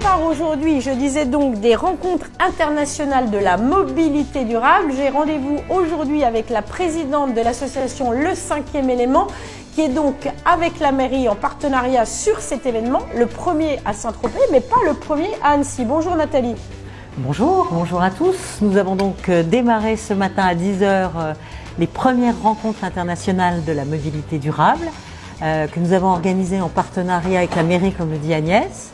prépare aujourd'hui, je disais donc, des rencontres internationales de la mobilité durable. J'ai rendez-vous aujourd'hui avec la présidente de l'association Le 5e élément, qui est donc avec la mairie en partenariat sur cet événement, le premier à Saint-Tropez, mais pas le premier à Annecy. Bonjour Nathalie. Bonjour, bonjour à tous. Nous avons donc démarré ce matin à 10 h les premières rencontres internationales de la mobilité durable que nous avons organisées en partenariat avec la mairie, comme le dit Agnès.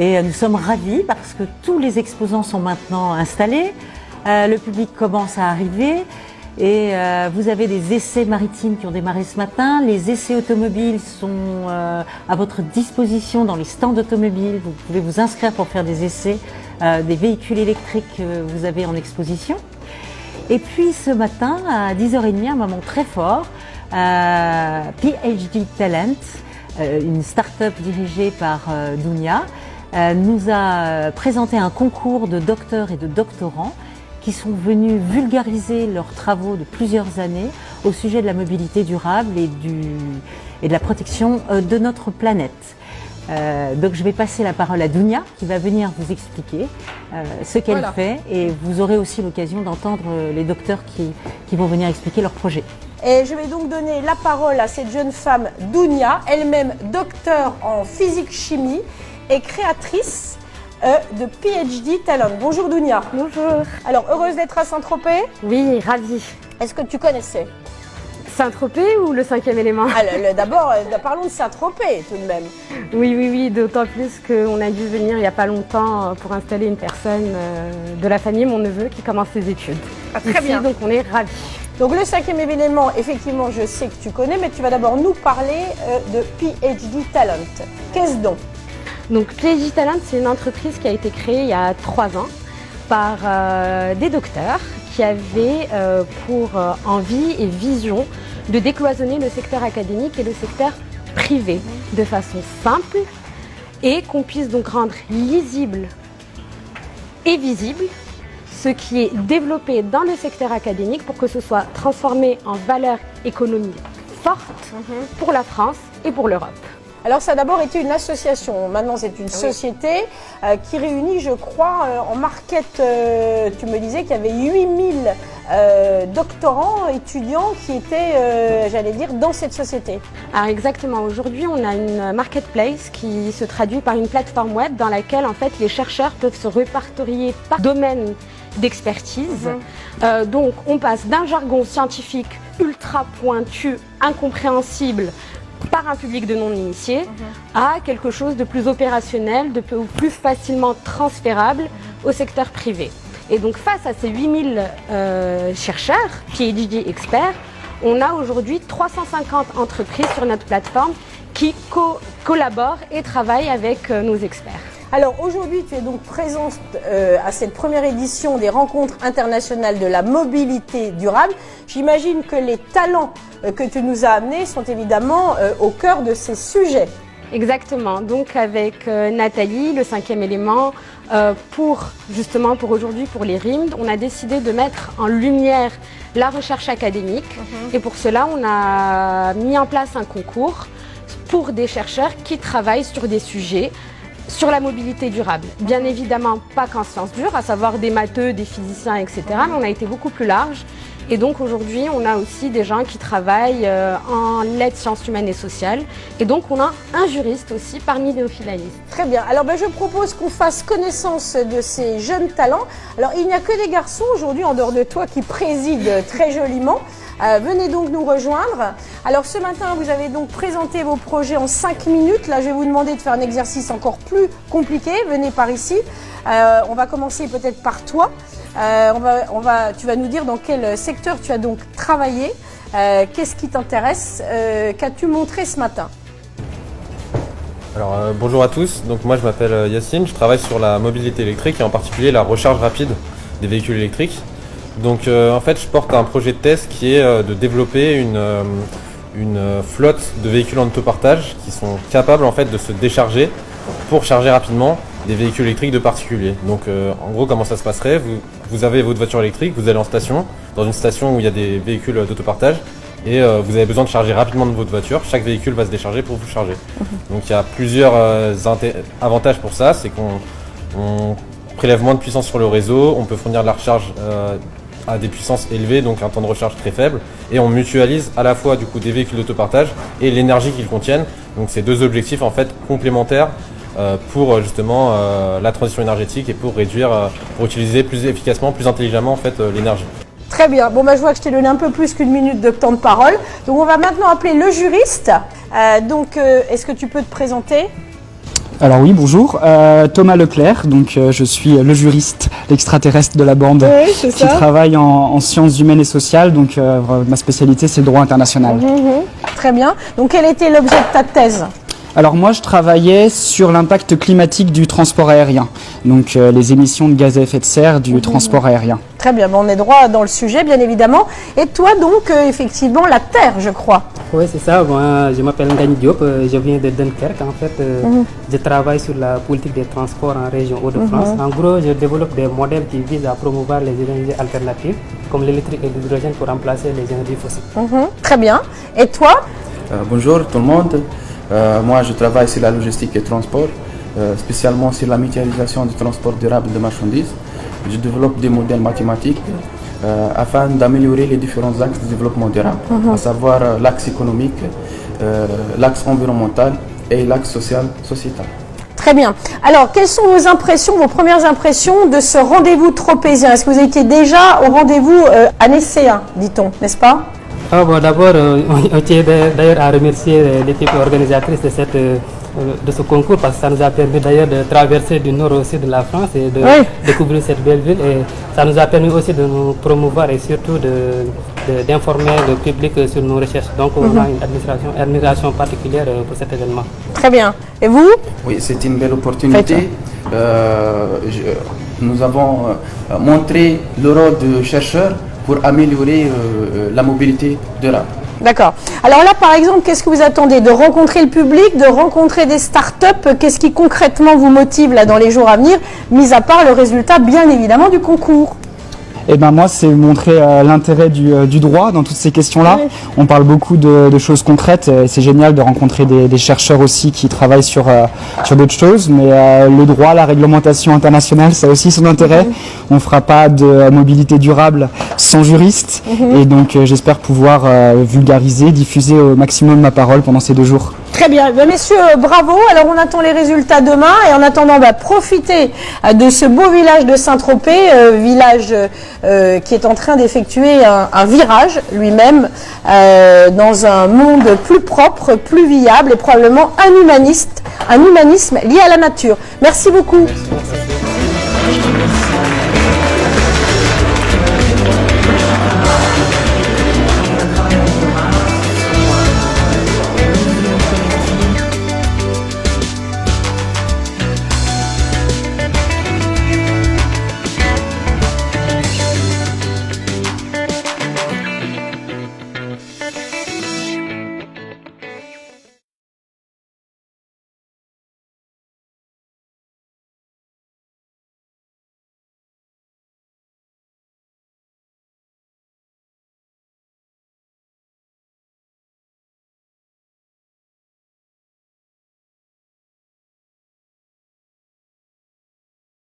Et nous sommes ravis parce que tous les exposants sont maintenant installés, le public commence à arriver et vous avez des essais maritimes qui ont démarré ce matin. Les essais automobiles sont à votre disposition dans les stands automobiles. Vous pouvez vous inscrire pour faire des essais des véhicules électriques que vous avez en exposition. Et puis ce matin, à 10h30, un moment très fort, PhD Talent, une start-up dirigée par Dunia, nous a présenté un concours de docteurs et de doctorants qui sont venus vulgariser leurs travaux de plusieurs années au sujet de la mobilité durable et de la protection de notre planète. Donc je vais passer la parole à Dunia qui va venir vous expliquer ce qu'elle fait, et vous aurez aussi l'occasion d'entendre les docteurs qui vont venir expliquer leur projet. Et je vais donc donner la parole à cette jeune femme Dunia, elle-même docteur en physique-chimie et créatrice de PhD Talent. Bonjour Dunia. Bonjour. Alors, heureuse d'être à Saint-Tropez? Oui, ravie. Est-ce que tu connaissais Saint-Tropez ou le 5e élément? D'abord, parlons de Saint-Tropez tout de même. Oui, d'autant plus qu'on a dû venir il n'y a pas longtemps pour installer une personne de la famille, mon neveu, qui commence ses études. Ah, très bien. Donc on est ravis. Donc le 5e événement, effectivement, je sais que tu connais, mais tu vas d'abord nous parler de PhD Talent. Qu'est-ce donc? Donc PhD Talent, c'est une entreprise qui a été créée il y a 3 ans par des docteurs qui avaient pour envie et vision de décloisonner le secteur académique et le secteur privé de façon simple, et qu'on puisse donc rendre lisible et visible ce qui est développé dans le secteur académique pour que ce soit transformé en valeur économique forte pour la France et pour l'Europe. Alors ça a d'abord été une association, maintenant c'est une société qui réunit, je crois, en market, tu me disais qu'il y avait 8000 doctorants, étudiants qui étaient, j'allais dire, dans cette société. Alors exactement, aujourd'hui on a une marketplace qui se traduit par une plateforme web dans laquelle en fait les chercheurs peuvent se répertorier par domaine d'expertise. Donc on passe d'un jargon scientifique ultra pointu, incompréhensible par un public de non-initiés à quelque chose de plus opérationnel, de plus facilement transférable au secteur privé. Et donc face à ces 8000 chercheurs, PhD experts, on a aujourd'hui 350 entreprises sur notre plateforme qui collaborent et travaillent avec nos experts. Alors aujourd'hui, tu es donc présente à cette première édition des rencontres internationales de la mobilité durable. J'imagine que les talents que tu nous as amenés sont évidemment au cœur de ces sujets. Exactement, donc avec Nathalie, le 5e élément, pour aujourd'hui, pour les RIMD, on a décidé de mettre en lumière la recherche académique. Et pour cela, on a mis en place un concours pour des chercheurs qui travaillent sur des sujets sur la mobilité durable. Bien évidemment, pas qu'en sciences dures, à savoir des matheux, des physiciens, etc. Mais on a été beaucoup plus large. Et donc aujourd'hui, on a aussi des gens qui travaillent en lettres, sciences humaines et sociales. Et donc on a un juriste aussi parmi nos finalistes. Très bien. Alors je propose qu'on fasse connaissance de ces jeunes talents. Alors il n'y a que des garçons aujourd'hui, en dehors de toi, qui président très joliment. Venez donc nous rejoindre. Alors ce matin, vous avez donc présenté vos projets en 5 minutes. Là, je vais vous demander de faire un exercice encore plus compliqué. Venez par ici. On va commencer peut-être par toi. Tu vas nous dire dans quel secteur tu as donc travaillé. Qu'est-ce qui t'intéresse? Qu'as-tu montré ce matin? Alors bonjour à tous. Donc moi je m'appelle Yacine. Je travaille sur la mobilité électrique et en particulier la recharge rapide des véhicules électriques. Donc en fait je porte un projet de test qui est de développer une flotte de véhicules en autopartage qui sont capables en fait de se décharger pour charger rapidement des véhicules électriques de particuliers. Donc en gros comment ça se passerait, vous avez votre voiture électrique, vous allez en station, dans une station où il y a des véhicules d'autopartage et vous avez besoin de charger rapidement de votre voiture, chaque véhicule va se décharger pour vous charger. Donc il y a plusieurs avantages pour ça, c'est qu'on On prélève moins de puissance sur le réseau, on peut fournir de la recharge à des puissances élevées, donc un temps de recharge très faible, et on mutualise à la fois du coup des véhicules d'autopartage et l'énergie qu'ils contiennent. Donc c'est deux objectifs en fait complémentaires pour justement la transition énergétique et pour réduire, pour utiliser plus efficacement, plus intelligemment en fait l'énergie. Très bien. Bon, je vois que je t'ai donné un peu plus qu'une minute de temps de parole. Donc, on va maintenant appeler le juriste. Est-ce que tu peux te présenter? Alors oui, bonjour, Thomas Leclerc, donc je suis le juriste, l'extraterrestre de la bande, Oui, qui travaille en sciences humaines et sociales, donc ma spécialité c'est le droit international. Très bien. Donc, quel était l'objet de ta thèse? Alors moi je travaillais sur l'impact climatique du transport aérien, donc les émissions de gaz à effet de serre du transport aérien. Très bien, on est droit dans le sujet, bien évidemment. Et toi, donc, effectivement, la Terre, je crois. Oui, c'est ça. Moi, je m'appelle Ngagne Diop, je viens de Dunkerque. En fait, je travaille sur la politique des transports en région Hauts-de-France. En gros, je développe des modèles qui visent à promouvoir les énergies alternatives, comme l'électrique et l'hydrogène, pour remplacer les énergies fossiles. Très bien. Et toi? Bonjour tout le monde. Moi, je travaille sur la logistique et transport, spécialement sur la mutualisation du transport durable de marchandises. Je développe des modèles mathématiques afin d'améliorer les différents axes de développement durable, à savoir l'axe économique, l'axe environnemental et l'axe sociétal. Très bien. Alors, quelles sont vos impressions, vos premières impressions de ce rendez-vous tropézien? Est-ce que vous étiez déjà au rendez-vous à Nicéen, dit-on, n'est-ce pas? D'abord, on tient d'ailleurs à remercier l'équipe organisatrice de ce concours, parce que ça nous a permis d'ailleurs de traverser du nord au sud de la France et de découvrir cette belle ville, et ça nous a permis aussi de nous promouvoir et surtout d'informer le public sur nos recherches. Donc on a une admiration particulière pour cet événement. Très bien. Et vous? Oui, c'est une belle opportunité. Nous avons montré le rôle de chercheurs pour améliorer la mobilité durable. D'accord. Alors là, par exemple, qu'est-ce que vous attendez? De rencontrer le public, de rencontrer des startups? Qu'est-ce qui concrètement vous motive là dans les jours à venir, mis à part le résultat, bien évidemment, du concours? Eh ben moi, c'est montrer l'intérêt du droit dans toutes ces questions-là. On parle beaucoup de choses concrètes, et c'est génial de rencontrer des chercheurs aussi qui travaillent sur d'autres choses, mais le droit, la réglementation internationale, ça a aussi son intérêt. On ne fera pas de mobilité durable sans juriste, et donc j'espère pouvoir vulgariser, diffuser au maximum ma parole pendant ces 2 jours. Très bien. Messieurs, bravo. Alors, on attend les résultats demain, et en attendant, profitez de ce beau village de Saint-Tropez, village qui est en train d'effectuer un virage lui-même dans un monde plus propre, plus viable, et probablement un humanisme lié à la nature. Merci beaucoup. Merci.